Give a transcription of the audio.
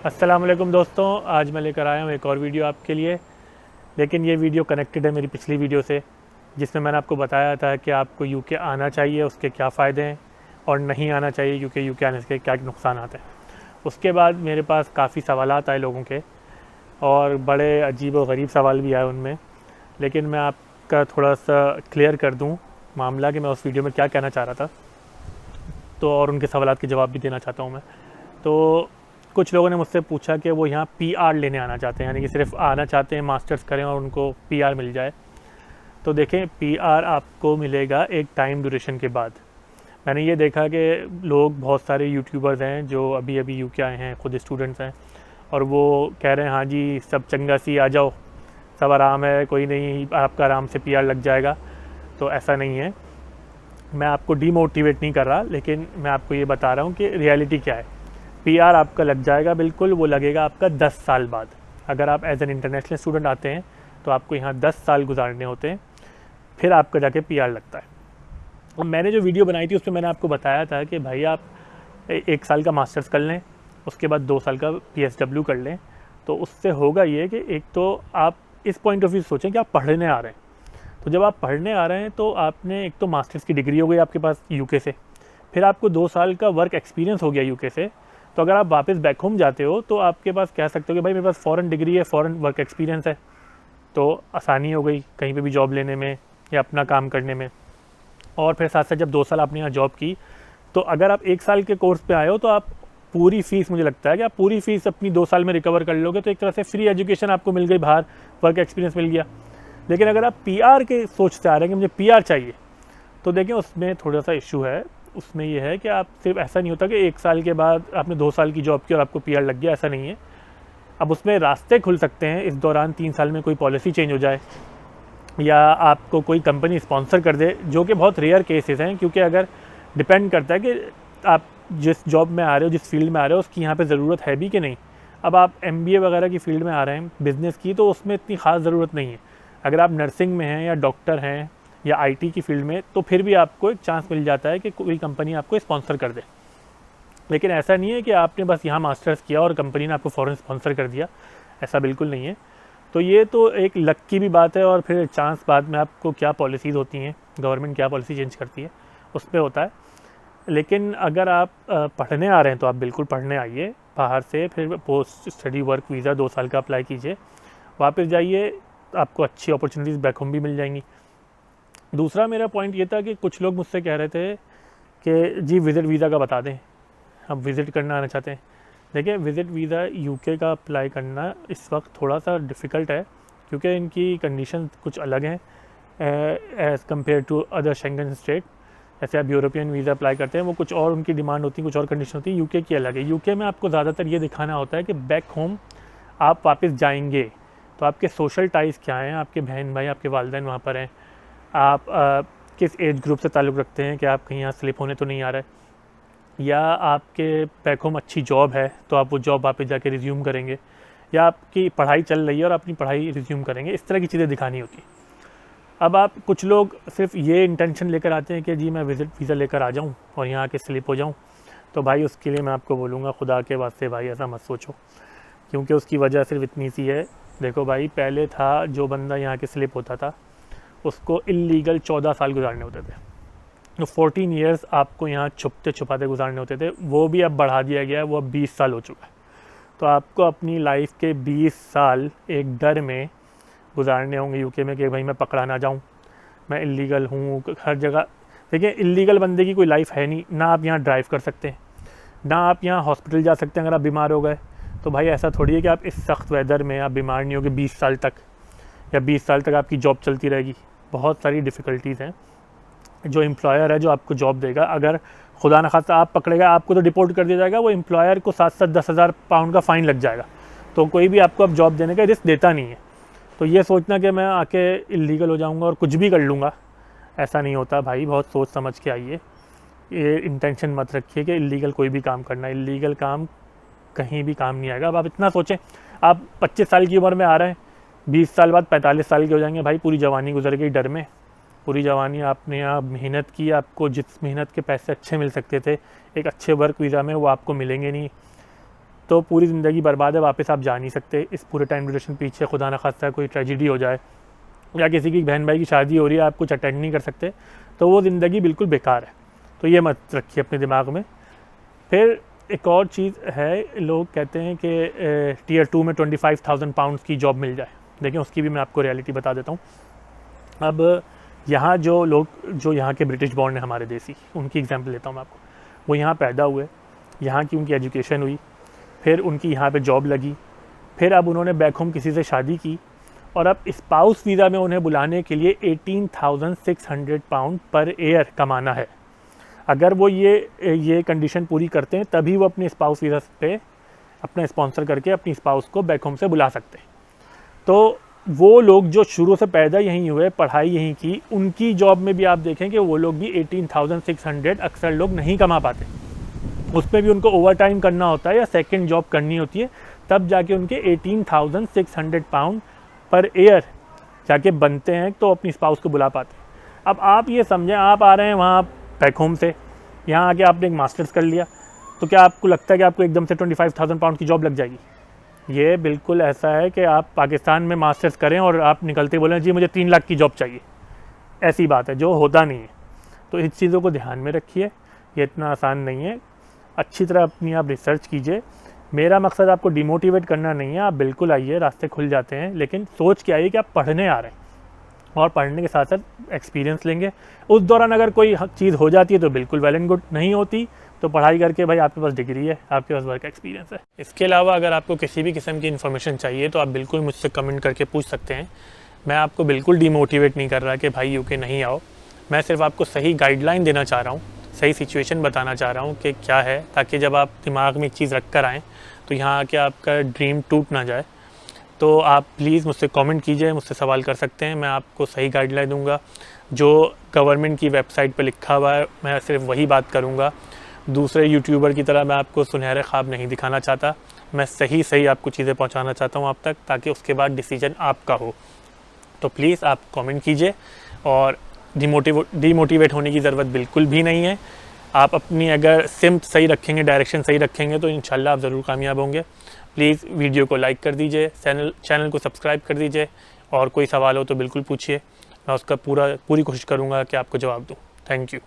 अस्सलाम वालेकुम दोस्तों, आज मैं लेकर आया हूँ एक और वीडियो आपके लिए। लेकिन ये वीडियो कनेक्टेड है मेरी पिछली वीडियो से, जिसमें मैंने आपको बताया था कि आपको यूके आना चाहिए, उसके क्या फ़ायदे हैं, और नहीं आना चाहिए क्योंकि यूके आने से क्या नुकसान आते हैं। उसके बाद मेरे पास काफ़ी सवालात आए लोगों के, और बड़े अजीब व गरीब सवाल भी आए उनमें। लेकिन मैं आपका थोड़ा सा क्लियर कर दूँ मामला कि मैं उस वीडियो में क्या कहना चाह रहा था, तो और उनके सवालात के जवाब भी देना चाहता हूँ मैं। तो कुछ लोगों ने मुझसे पूछा कि वो यहाँ पीआर लेने आना चाहते हैं, यानी कि सिर्फ आना चाहते हैं, मास्टर्स करें और उनको पीआर मिल जाए। तो देखें, पीआर आपको मिलेगा एक टाइम ड्यूरेशन के बाद। मैंने ये देखा कि लोग, बहुत सारे यूट्यूबर्स हैं जो अभी अभी यूके आए हैं, खुद स्टूडेंट्स हैं, और वो कह रहे हैं हाँ जी सब चंगा सी आ जाओ, सब आराम है, कोई नहीं, आपका आराम से पीआर लग जाएगा। तो ऐसा नहीं है। मैं आपको डीमोटिवेट नहीं कर रहा, लेकिन मैं आपको ये बता रहा हूँ कि रियलिटी क्या है। पीआर आपका लग जाएगा बिल्कुल, वो लगेगा आपका 10 साल बाद। अगर आप एज एन इंटरनेशनल स्टूडेंट आते हैं तो आपको यहाँ 10 साल गुजारने होते हैं, फिर आपका जाके पीआर लगता है। और मैंने जो वीडियो बनाई थी उसमें मैंने आपको बताया था कि भाई आप 1 साल का मास्टर्स कर लें, उसके बाद 2 साल का पीएसडब्ल्यू कर लें। तो उससे होगा ये कि एक तो आप इस पॉइंट ऑफ व्यू सोचें कि आप पढ़ने आ रहे हैं। तो जब आप पढ़ने आ रहे हैं तो आपने एक तो मास्टर्स की डिग्री हो गई आपके पास यूके से, फिर आपको 2 साल का वर्क एक्सपीरियंस हो गया यूके से। तो अगर आप वापस बैक होम जाते हो तो आपके पास कह सकते हो कि भाई मेरे पास फ़ॉरेन डिग्री है, फ़ॉरेन वर्क एक्सपीरियंस है, तो आसानी हो गई कहीं पे भी जॉब लेने में या अपना काम करने में। और फिर साथ साथ जब 2 साल आपने यहाँ जॉब की, तो अगर आप 1 साल के कोर्स पे आए हो तो आप पूरी फ़ीस, मुझे लगता है कि आप पूरी फ़ीस अपनी 2 साल में रिकवर कर लोगे। तो एक तरह से फ्री एजुकेशन आपको मिल गई, बाहर वर्क एक्सपीरियंस मिल गया। लेकिन अगर आप पीआर के सोचते आ रहे हैं कि मुझे पीआर चाहिए, तो देखिए उसमें थोड़ा सा इशू है। उसमें ये है कि आप सिर्फ, ऐसा नहीं होता कि 1 साल के बाद आपने 2 साल की जॉब की और आपको पीआर लग गया, ऐसा नहीं है। अब उसमें रास्ते खुल सकते हैं इस दौरान, 3 साल में कोई पॉलिसी चेंज हो जाए या आपको कोई कंपनी स्पॉन्सर कर दे, जो कि बहुत रेयर केसेस हैं। क्योंकि अगर डिपेंड करता है कि आप जिस जॉब में आ रहे हो, जिस फील्ड में आ रहे हो, उसकी यहाँ पे ज़रूरत है भी कि नहीं। अब आप एमबीए वगैरह की फील्ड में आ रहे हैं बिज़नेस की, तो उसमें इतनी ख़ास ज़रूरत नहीं है। अगर आप नर्सिंग में हैं या डॉक्टर हैं या आईटी की फील्ड में, तो फिर भी आपको एक चांस मिल जाता है कि कोई कंपनी आपको स्पॉन्सर कर दे। लेकिन ऐसा नहीं है कि आपने बस यहाँ मास्टर्स किया और कंपनी ने आपको फ़ौरन स्पॉन्सर कर दिया, ऐसा बिल्कुल नहीं है। तो ये तो एक लक की भी बात है, और फिर चांस बाद में आपको क्या पॉलिसीज़ होती हैं, गवर्नमेंट क्या पॉलिसी चेंज करती है, उस पर होता है। लेकिन अगर आप पढ़ने आ रहे हैं तो आप बिल्कुल पढ़ने आइए बाहर से, फिर पोस्ट स्टडी वर्क वीज़ा 2 साल का अप्लाई कीजिए, वापस जाइए, आपको अच्छी अपॉर्चुनिटीज़ बैक होम भी मिल जाएंगी। दूसरा मेरा पॉइंट ये था कि कुछ लोग मुझसे कह रहे थे कि जी विज़िट वीज़ा का बता दें, हम विज़िट करना आना चाहते हैं। देखिए, विज़िट वीज़ा यूके का अप्लाई करना इस वक्त थोड़ा सा डिफ़िकल्ट है, क्योंकि इनकी कंडीशन कुछ अलग हैं as compare to other Schengen state. जैसे आप यूरोपियन वीज़ा अप्लाई करते हैं, वो कुछ और उनकी डिमांड होती है, कुछ और कंडीशन होती है। यूके की अलग है। यूके में आपको ज़्यादातर ये दिखाना होता है कि बैक होम आप वापस जाएंगे, तो आपके सोशल टाइज़ क्या हैं, आपके बहन भाई, आपके वालिदैन वहाँ पर हैं, आप किस एज ग्रुप से ताल्लुक़ रखते हैं, कि आप कहीं यहाँ स्लिप होने तो नहीं आ रहे, या आपके बैक होम अच्छी जॉब है तो आप वो जॉब वापस जाके रिज्यूम करेंगे, या आपकी पढ़ाई चल रही है और अपनी पढ़ाई रिज्यूम करेंगे। इस तरह की चीज़ें दिखानी होती। अब आप, कुछ लोग सिर्फ ये इंटेंशन लेकर आते हैं कि जी मैं विज़िट वीज़ा लेकर आ जाऊँ और यहाँ आके स्लिप हो जाऊँ। तो भाई उसके लिए मैं आपको बोलूँगा, खुदा के वास्ते भाई ऐसा मत सोचो, क्योंकि उसकी वजह सिर्फ इतनी सी है। देखो भाई, पहले था जो बंदा यहाँ के स्लिप होता था उसको इल्लीगल 14 साल गुजारने होते थे। तो 14 ईयर्स आपको यहाँ छुपते छुपाते गुजारने होते थे, वो भी अब बढ़ा दिया गया है, वो अब 20 साल हो चुका है। तो आपको अपनी लाइफ के 20 साल एक डर में गुजारने होंगे यूके में कि भाई मैं पकड़ा ना जाऊँ, मैं इल्लीगल हूँ हर जगह। देखिए, इल्लीगल बंदे की कोई लाइफ है नहीं, ना आप यहाँ ड्राइव कर सकते हैं, ना आप यहाँ हॉस्पिटल जा सकते हैं अगर आप बीमार हो गए। तो भाई ऐसा थोड़ी है कि आप इस सख्त वेदर में आप बीमार नहीं होगे 20 साल तक, या 20 साल तक आपकी जॉब चलती रहेगी। बहुत सारी डिफ़िकल्टीज़ हैं। जो एम्प्लॉयर है जो आपको जॉब देगा, अगर खुदा न खास्ता आप पकड़ेगा, आपको तो डिपोर्ट कर दिया जाएगा, वो एम्प्लॉयर को 7-7 10,000 पाउंड का फ़ाइन लग जाएगा। तो कोई भी आपको अब जॉब देने का रिस्क देता नहीं है। तो ये सोचना कि मैं आके इल्लीगल हो जाऊंगा और कुछ भी कर लूँगा, ऐसा नहीं होता भाई। बहुत सोच समझ के आइए, ये इंटेंशन मत रखिए कि इल्लीगल कोई भी काम करना। इल्लीगल काम कहीं भी काम नहीं आएगा। अब आप इतना सोचें, आप 25 साल की उम्र में आ रहे हैं, 20 साल बाद 45 साल के हो जाएंगे, भाई पूरी जवानी गुजर गई डर में। पूरी जवानी आपने यहाँ मेहनत की, आपको जिस मेहनत के पैसे अच्छे मिल सकते थे एक अच्छे वर्क वीज़ा में, वो आपको मिलेंगे नहीं। तो पूरी ज़िंदगी बर्बाद है, वापस आप जा नहीं सकते। इस पूरे टाइम ड्यूरेशन पीछे खुदा न खास्ता कोई ट्रेजिडी हो जाए या किसी की बहन भाई की शादी हो रही है, आप कुछ अटेंड नहीं कर सकते, तो वो ज़िंदगी बिल्कुल बेकार है। तो ये मत रखिए अपने दिमाग में। फिर एक और चीज़ है, लोग कहते हैं कि टीयर 2 में 25,000 पाउंड्स की जॉब मिल जाए। देखिए उसकी भी मैं आपको रियलिटी बता देता हूँ। अब यहाँ जो लोग जो यहाँ के ब्रिटिश बॉर्न है हमारे देसी, उनकी एग्जांपल लेता हूँ मैं आपको। वो यहाँ पैदा हुए, यहाँ की उनकी एजुकेशन हुई, फिर उनकी यहाँ पे जॉब लगी, फिर अब उन्होंने बैक होम किसी से शादी की, और अब स्पाउस वीज़ा में उन्हें बुलाने के लिए 18,600 पाउंड पर ईयर कमाना है। अगर वो ये कंडीशन पूरी करते हैं तभी वो अपने स्पाउस वीज़ा पे अपना स्पॉन्सर करके अपनी स्पाउस को बैक होम से बुला सकते हैं। तो वो लोग जो शुरू से पैदा यहीं हुए, पढ़ाई यहीं की, उनकी जॉब में भी आप देखें कि वो लोग भी 18,600 अक्सर लोग नहीं कमा पाते। उस पर भी उनको ओवर टाइम करना होता है या सेकंड जॉब करनी होती है, तब जाके उनके 18,600 पाउंड पर ईयर जाके बनते हैं, तो अपनी स्पाउस को बुला पाते हैं। अब आप ये समझें, आप आ रहे हैं वहाँ बैक होम से, यहाँ आके आपने एक मास्टर्स कर लिया, तो क्या आपको लगता है कि आपको एकदम से 25,000 पाउंड की जॉब लग जाएगी? ये बिल्कुल ऐसा है कि आप पाकिस्तान में मास्टर्स करें और आप निकलते बोलें जी मुझे 3 लाख की जॉब चाहिए। ऐसी बात है, जो होता नहीं है। तो इस चीज़ों को ध्यान में रखिए, ये इतना आसान नहीं है। अच्छी तरह अपनी आप रिसर्च कीजिए। मेरा मकसद आपको डिमोटिवेट करना नहीं है, आप बिल्कुल आइए, रास्ते खुल जाते हैं, लेकिन सोच के आइए कि आप पढ़ने आ रहे हैं और पढ़ने के साथ साथ एक्सपीरियंस लेंगे। उस दौरान अगर कोई चीज़ हो जाती है तो बिल्कुल वेल एंड गुड, नहीं होती तो पढ़ाई करके भाई आपके पास डिग्री है, आपके पास वर्क एक्सपीरियंस है। इसके अलावा अगर आपको किसी भी किस्म की इन्फॉर्मेशन चाहिए तो आप बिल्कुल मुझसे कमेंट करके पूछ सकते हैं। मैं आपको बिल्कुल डिमोटिवेट नहीं कर रहा कि भाई यूके नहीं आओ, मैं सिर्फ आपको सही गाइडलाइन देना चाह रहा हूँ, सही सिचुएशन बताना चाह रहा हूँ कि क्या है, ताकि जब आप दिमाग में एक चीज़ रख कर आएँ तो यहाँ आके आपका ड्रीम टूट ना जाए। तो आप प्लीज़ मुझसे कमेंट कीजिए, मुझसे सवाल कर सकते हैं, मैं आपको सही गाइडलाइन दूंगा। जो गवर्नमेंट की वेबसाइट पर लिखा हुआ है मैं सिर्फ वही बात करूंगा। दूसरे यूट्यूबर की तरह मैं आपको सुनहरे ख्वाब नहीं दिखाना चाहता, मैं सही आपको चीज़ें पहुंचाना चाहता हूं आप तक, ताकि उसके बाद डिसीजन आपका हो। तो प्लीज़ आप कमेंट कीजिए, और डिमोटिवेट होने की ज़रूरत बिल्कुल भी नहीं है। आप अपनी अगर सिम्त सही रखेंगे, डायरेक्शन सही रखेंगे तो इंशाल्लाह आप ज़रूर कामयाब होंगे। प्लीज़ वीडियो को लाइक कर दीजिए, चैनल को सब्सक्राइब कर दीजिए, और कोई सवाल हो तो बिल्कुल पूछिए, मैं उसका पूरी कोशिश करूँगा कि आपको जवाब दूँ। Thank you.